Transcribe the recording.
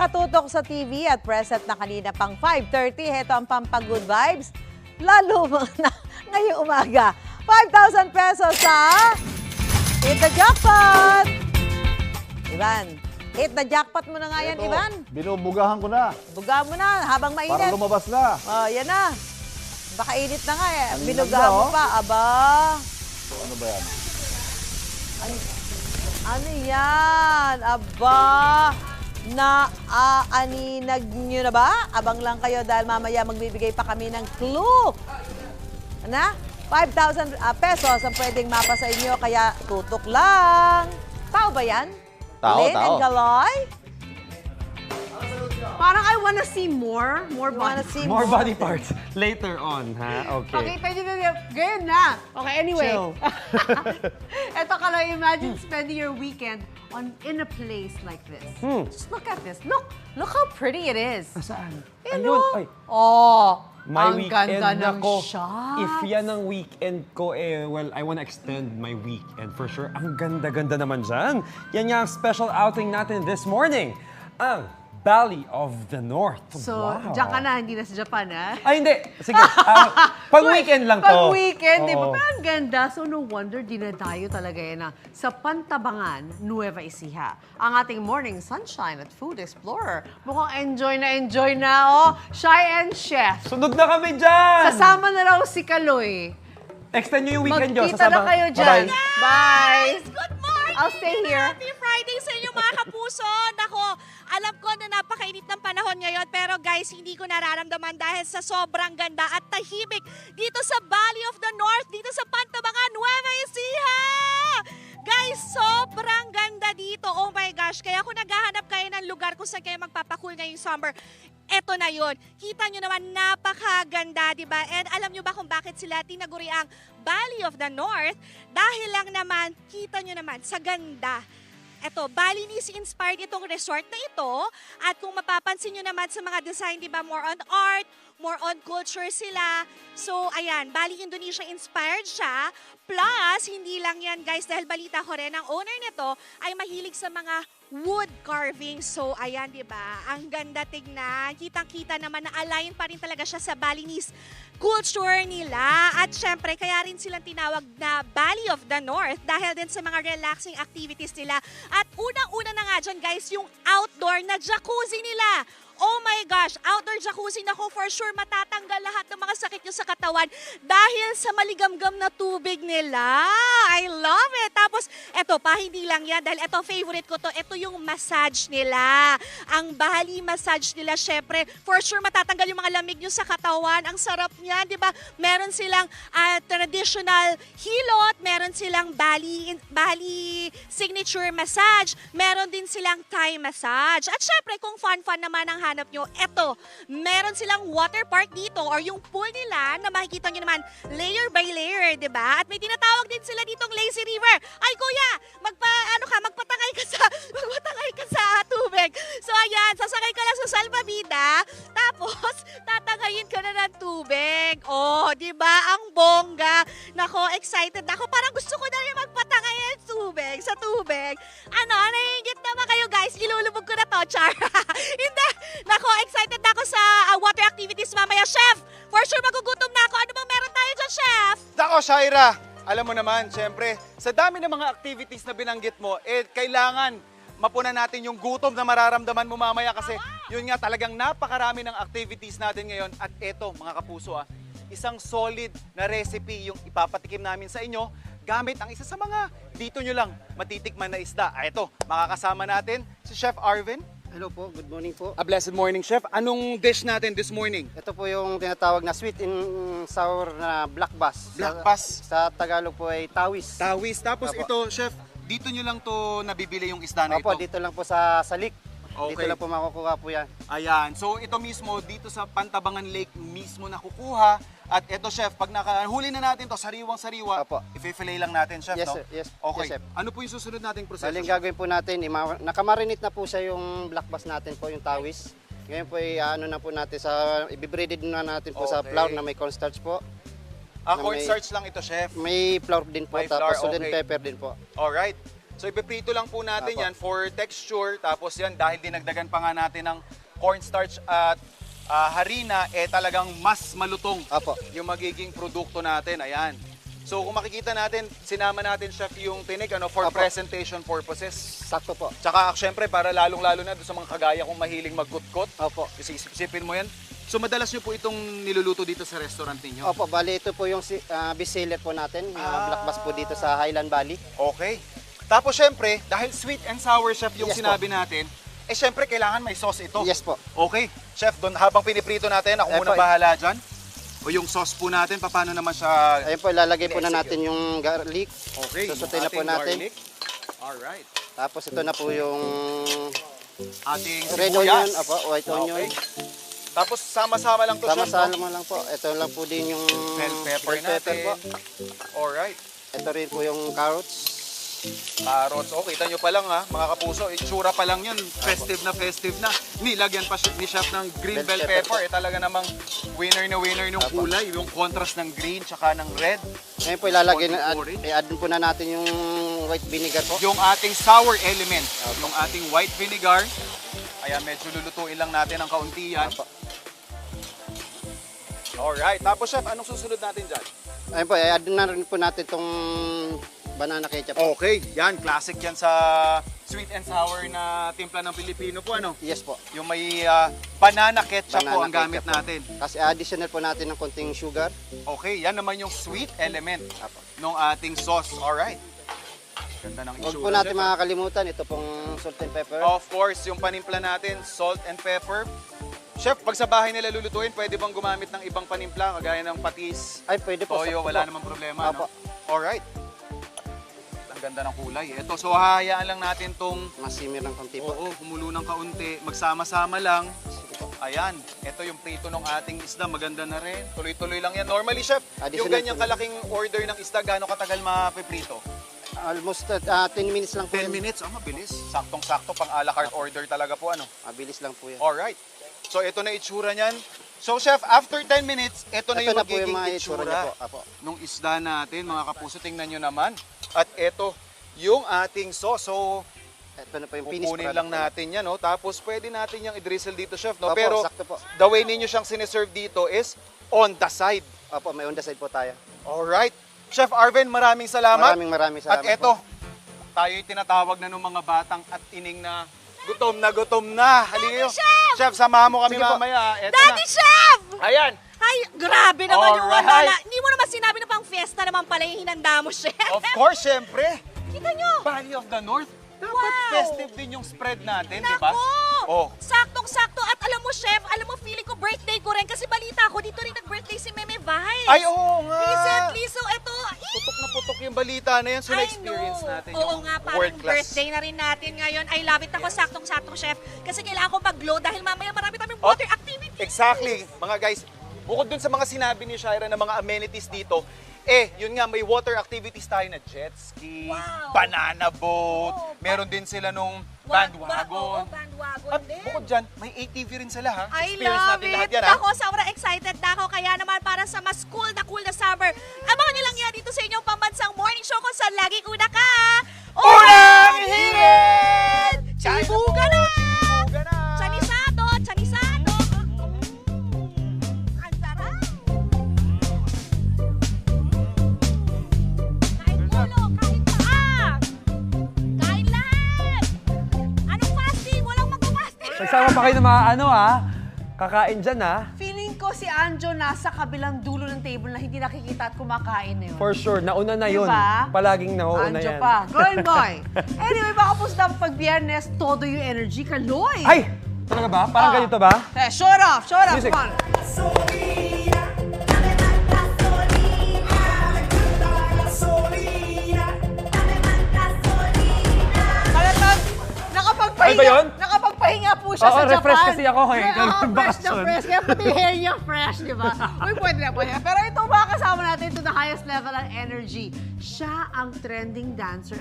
nakatutok sa TV at present na kanina pang 5:30, heto ang Pampagood Vibes. Lalo na ngayong umaga. 5,000 pesos sa Hit the Jackpot! Ivan, hit the jackpot mo na nga yan, Eto, Ivan. Binubugahan ko na. Buga mo na habang mainit. Para lumabas na. Oh, yan na. Baka init na nga eh. Aninag Binugahan na, mo oh. pa. Aba. Ano ba yan? Ano yan? Aba. Naaninag nyo na ba? Abang lang kayo dahil mamaya magbibigay pa kami ng clue. Ano? 5,000 pesos ang pwedeng mapa sa inyo, kaya tutok lang. Tao ba yan? Tao, Lynn tao. and Galoy? Parang I wanna see more. More You wanna body. see More body parts later on, ha? Okay. Pakita nyo na ngayon na. Okay, anyway. Chill. Eto Kaloy, imagine spending your weekend in a place like this. Just look at this. Look how pretty it is. Saan? Ayun. Ay, Oh, my ang weekend ganda ng ako. shots. If yan ang weekend ko, well, I wanna extend my weekend for sure. Ang ganda-ganda naman dyan. Yan nga ang special outing natin this morning. Ang Valley of the North. So, Wow. diyan ka na, hindi na sa Japan, ha? Ay, hindi. Sige. Pag-weekend lang to. Pag-weekend, di ba? Oo. Pero ang ganda. So, no wonder, dinadayo talaga yan sa Pantabangan, Nueva Ecija. Ang ating morning sunshine at food explorer. Mukhang enjoy na, oh. Shy and Chef. Sunod na kami dyan! Kasama na raw si Kaloy. Extend nyo yung weekend nyo. Magkita na kayo dyan. Bye-bye. Bye! Good morning! I'll stay here. Happy Friday sa inyo mga kapuso! Nako, alam ko na napakainit ng panahon ngayon, pero guys, hindi ko nararamdaman dahil sa sobrang ganda at tahimik dito sa Valley of the North, dito sa Pantabangan, Nueva Ecija! Guys, sobrang ganda dito. Oh my gosh, kaya kung naghahanap kayo ng lugar kung saan kayo magpapakool ngayong summer, eto na yun. Kita nyo naman, napakaganda, di ba? And alam nyo ba kung bakit sila tinaguri ang Valley of the North? Dahil lang naman, kita nyo naman, sa ganda. Eto, Balinese-inspired itong resort na ito. At kung mapapansin nyo naman sa mga design, di ba, more on art, more on culture sila. So, ayan, Bali Indonesia-inspired siya. Plus, hindi lang yan, guys, dahil balita ko rin, ang owner nito ay mahilig sa mga wood carving. So, ayan, di ba? Ang ganda tignan. Kitang-kita naman na align pa rin talaga siya sa Balinese culture nila. At syempre, kaya rin silang tinawag na Valley of the North dahil din sa mga relaxing activities nila. At unang-una na nga dyan, guys, yung outdoor na jacuzzi nila. Oh my gosh, outdoor jacuzzi, nako, for sure matatanggal lahat ng mga sakit nyo sa katawan dahil sa maligamgam na tubig nila. I love it. Tapos, eto pa, hindi lang yan dahil eto, favorite ko to. Eto yung massage nila. Ang Bali massage nila, syempre, for sure matatanggal yung mga lamig nyo sa katawan. Ang sarap niya, di ba? Meron silang traditional hilot, meron silang Bali signature massage, meron din silang Thai massage. At syempre, kung fun-fun naman ang hanap nyo, eto, meron silang water park dito or yung pool nila na makikita nyo naman layer by layer, di ba? At may tinatawag din sila ditong lazy river. Ay kuya, magpatangay ka sa tubig. So ayan, sasakay ka lang sa salbabida, tapos tatangayin ka na ng tubig. Oh, di ba? Ang bongga. Nako, excited ako. Parang gusto ko na rin magpatangay sa tubig. Ano, nahihigit naman kayo guys. Ilulubog ko na to, char. Hindi. Nako, excited na ako sa water activities mamaya. Chef, for sure magugutom na ako. Ano bang meron tayo dyan, Chef? Nako, Shaira, alam mo naman, syempre, sa dami ng mga activities na binanggit mo, kailangan mapunan natin yung gutom na mararamdaman mo mamaya kasi yun nga talagang napakarami ng activities natin ngayon. At eto, mga kapuso, isang solid na recipe yung ipapatikim namin sa inyo gamit ang isa sa mga dito nyo lang matitikman na isda. Eto, makakasama natin si Chef Arvin. Hello po, good morning po. A blessed morning, Chef. Anong dish natin this morning? Ito po yung tinatawag na sweet and sour na black bass. Black bass. Sa Tagalog po ay tawis. Tawis. Tapos Opo. ito, Chef, dito nyo lang to nabibili yung isda na Opo, ito? dito lang po sa Salik. Okay. Dito lang po makukuha po yan. Ayan. So ito mismo, dito sa Pantabangan Lake mismo nakukuha. At ito, Chef, pag nakahuli na natin to sariwang-sariwa, Opo. i-fillet lang natin, Chef, Yes, no? sir. Yes. Okay. Yes, chef. Ano po yung susunod nating proseso? Bali, ang Chef? gagawin po natin, nakamarinate na po siya yung black bass natin po, yung tawis. Ngayon po, ano na po natin, ibibreaded na natin po sa Okay. flour na may cornstarch po. Cornstarch lang ito, Chef. May flour din po, May tapos flour, salt and okay. pepper din po. Alright. So ipiprito lang po natin Apo. yan for texture. Tapos yan, dahil dinagdagan pa nga natin ng cornstarch at harina, talagang mas malutong Apo. yung magiging produkto natin. Ayan. So kung makikita natin, sinama natin, chef, yung tinik for Apo. presentation purposes. Sakto po. Tsaka syempre para lalong-lalo na doon sa mga kagaya kung mahiling magkutkot. Opo. Kasi isipin mo yan. So madalas nyo po itong niluluto dito sa restaurant ninyo? Opo, bali ito po yung bestseller po natin, black bass po dito sa Highland Valley. Okay. Tapos syempre, dahil sweet and sour, chef, yung Yes sinabi natin, syempre kailangan may sauce ito. Yes po. Okay. Chef, doon habang piniprito natin, ako muna po. bahala dyan. O yung sauce po natin, paano naman siya? Ayun po, ilalagay po na natin yung garlic. Okay. Susutin na po ating natin. garlic. Alright. Tapos ito na po yung Ating red sibuyas. onion, opo, white onion. Okay. Tapos sama-sama lang to, chef, Sama-sama no? lang po. Ito lang po din yung Bell pepper natin. po. Alright. Ito rin po yung carrots. Carrots. Oh, kita nyo pa lang ha, mga kapuso. Itsura pa lang yan. Festive na festive na. Nilagyan pa ni chef ng green bell Bell pepper. pepper. Talaga namang winner na winner ng Apo. kulay. Yung contrast ng green tsaka ng red. Ngayon po ilalagay na, Orange. i-add po na natin yung white vinegar po. Yung ating sour element. Yung ating white vinegar. Ayan, medyo lulutuin lang natin ng kaunti yan. Apo. Alright. Tapos chef, anong susunod natin dyan? Ayun po, i-add na rin po natin itong banana ketchup. Okay, yan. Classic yan sa sweet and sour na timpla ng Pilipino po, ano? Yes po. Yung may banana ketchup po Banana ang gamit ketchup po. natin. Kasi additional po natin ng konting sugar. Okay, yan naman yung sweet element Apo. ng ating sauce. Alright. Ganda ng Huwag itsura. po natin chef. makakalimutan, ito pong salt and pepper. Of course, yung panimpla natin, salt and pepper. Chef, pag sa bahay nila lulutuin, pwede bang gumamit ng ibang panimpla, kagaya ng patis, Ay, pwede po. toyo, sakto wala po. namang problema, no? Apo. Alright. Ang ganda ng kulay. Ito, so hahayaan lang natin tong, Masimmer ng konti po. oo, kumulo ng kaunti, magsama-sama lang. Sige po. Ayan, ito yung prito ng ating isda, maganda na rin. Tuloy-tuloy lang yan. Normally, chef, yung Additional ganyang po. kalaking order ng isda, gaano katagal mapiprito? Almost 10 minutes lang po 10 yan. minutes, mabilis. Saktong-sakto, pang a la carte order talaga po, ano? Mabilis lang po yan. Alright. So, ito na itsura niyan. So, chef, after 10 minutes, ito na Ito yung na po yung magiging mga itsura niya po. itsura Apo. nung isda natin, mga kapuso. Tingnan nyo naman. At ito, yung ating sauce. So, Ito na po yung finished kukunin product lang po. natin yan, no? Tapos, pwede natin yung i-drizzle dito, chef, no? Opo, Pero, sakto po. the way ninyo siyang siniserve dito is on the side. Opo, may on the side po tayo. Alright. Chef Arven, maraming salamat. Maraming At salamat ito, po. tayo'y tinatawag na ng mga batang at ining na gutom na gutom na. Halika kayo. Chef! Chef, samahan mo kami Sige po. mamaya. Eto Daddy na. Chef! Ayan. Ay, grabe naman yung Alright. wala na. Hindi mo naman sinabi na pang fiesta naman pala yung hinanda mo, Chef. Of course, syempre. Kita nyo. Valley of the North. Dapat Wow. festive din yung spread natin, di ba? Nako! Oh. Saktong-sakto. At alam mo, Chef, alam mo, feeling ko birthday ko rin. Kasi balita ko, dito rin nag-birthday si Meme Vice. Ay, oo nga. Recently, so eto, Putok na putok yung balita na yan. So, na-experience natin Oo yung nga, parang world class. birthday na rin natin ngayon. I love it. Ako, saktong-saktong, Chef. Kasi kailangan ko mag-glow dahil mamaya marami kaming Oh, water activity. Exactly. Mga guys, bukod dun sa mga sinabi ni Shaira na mga amenities dito, yun nga, may water activities tayo na jet ski, Wow. banana boat, Oh, meron din sila nung Oo, bandwagon. bandwagon At din. bukod dyan, may ATV rin sila ha. I Experience love natin it! lahat yan ha. Ako, sobrang excited na ako. Kaya naman para sa mas cool na summer, abangan nyo lang yan dito sa inyong pambansang morning show kung saan laging una ka. Unang hirit! Chibuga na! Chibuga na! Chanisado! Chanisado! Ang sarap! Kain ulo, kain paa! Kain lahat! Anong fasting? Walang magpa-fasting! Nagsama pa kayo ng mga kakain dyan Feeling ko si Anjo nasa kabilang dulo ng table na hindi nakikita at kumakain na yun. For sure, nauna na yun. Diba? Palaging nauuna Anjo yan. pa. Going boy. Anyway, baka po sa pag biyernes, todo yung energy, kaloy. Ay! Talaga ba? Parang ganito ba? Shut off, Music. come on. Talagang nakapagpahinga. Ay ba yun? Nakapagpahinga po siya Oo, sa Japan. refresh kasi ako eh. Oo, Ganun fresh na bakasyon. fresh. Kaya pati yung hair niya fresh, di ba? Uy, pwede na pwede. Pero ito mga kasama natin to the highest level ng energy. Siya ang trending dancer